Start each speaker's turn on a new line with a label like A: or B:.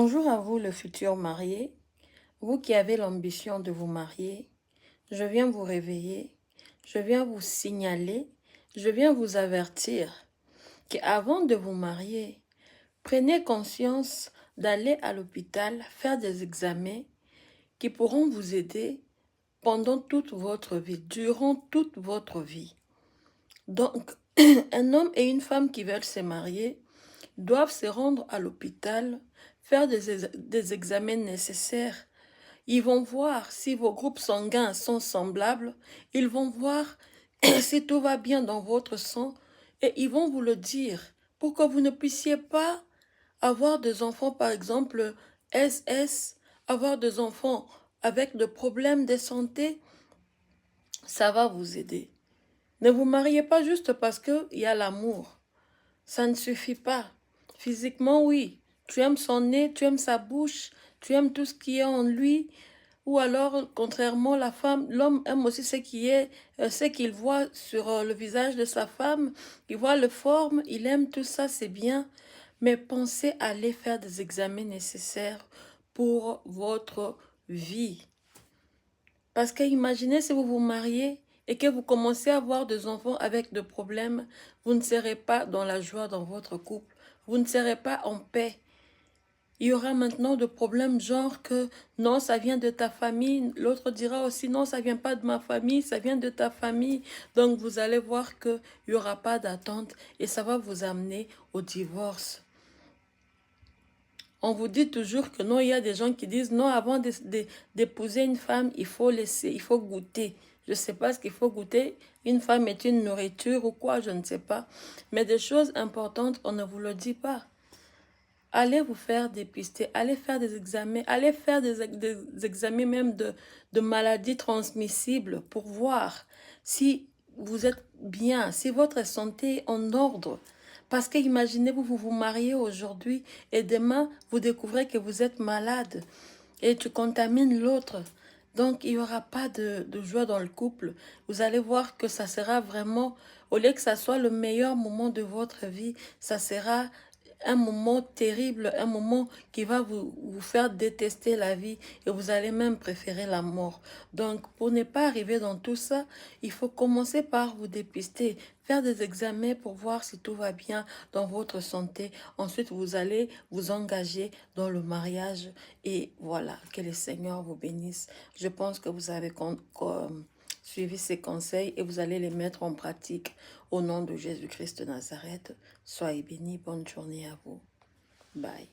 A: Bonjour à vous, le futur marié. Vous qui avez l'ambition de vous marier, je viens vous réveiller, je viens vous signaler, je viens vous avertir qu'avant de vous marier, prenez conscience d'aller à l'hôpital faire des examens qui pourront vous aider pendant toute votre vie, durant toute votre vie. Donc, un homme et une femme qui veulent se marier doivent se rendre à l'hôpital, faire des examens nécessaires. Ils vont voir si vos groupes sanguins sont semblables. Ils vont voir si tout va bien dans votre sang. Et ils vont vous le dire pour que vous ne puissiez pas avoir des enfants, par exemple, SS, avoir des enfants avec des problèmes de santé. Ça va vous aider. Ne vous mariez pas juste parce qu'il y a l'amour. Ça ne suffit pas. Physiquement, oui. Tu aimes son nez, tu aimes sa bouche, tu aimes tout ce qui est en lui. Ou alors, contrairement, la femme, l'homme aime aussi ce qu'il voit sur le visage de sa femme. Il voit le forme, il aime tout ça, c'est bien. Mais pensez à aller faire des examens nécessaires pour votre vie. Parce que imaginez si vous vous mariez et que vous commencez à avoir des enfants avec des problèmes, vous ne serez pas dans la joie dans votre couple. Vous ne serez pas en paix. Il y aura maintenant des problèmes genre que non, ça vient de ta famille. L'autre dira aussi non, ça vient pas de ma famille, ça vient de ta famille. Donc vous allez voir qu'il n'y aura pas d'attente et ça va vous amener au divorce. On vous dit toujours que non, il y a des gens qui disent non, avant d'épouser une femme, il faut laisser, il faut goûter. Je ne sais pas ce qu'il faut goûter. Une femme est une nourriture ou quoi, je ne sais pas. Mais des choses importantes, on ne vous le dit pas. Allez vous faire dépister, allez faire des examens, allez faire des examens même de maladies transmissibles pour voir si vous êtes bien, si votre santé est en ordre. Parce que imaginez-vous, vous vous mariez aujourd'hui et demain, vous découvrez que vous êtes malade et tu contamines l'autre. Donc, il n'y aura pas de joie dans le couple. Vous allez voir que ça sera vraiment, au lieu que ça soit le meilleur moment de votre vie, ça sera un moment terrible, un moment qui va vous faire détester la vie et vous allez même préférer la mort. Donc, pour ne pas arriver dans tout ça, il faut commencer par vous dépister, faire des examens pour voir si tout va bien dans votre santé. Ensuite, vous allez vous engager dans le mariage et voilà, que le Seigneur vous bénisse. Je pense que vous avez suivi ces conseils et vous allez les mettre en pratique au nom de Jésus-Christ de Nazareth. Soyez bénis, bonne journée à vous. Bye.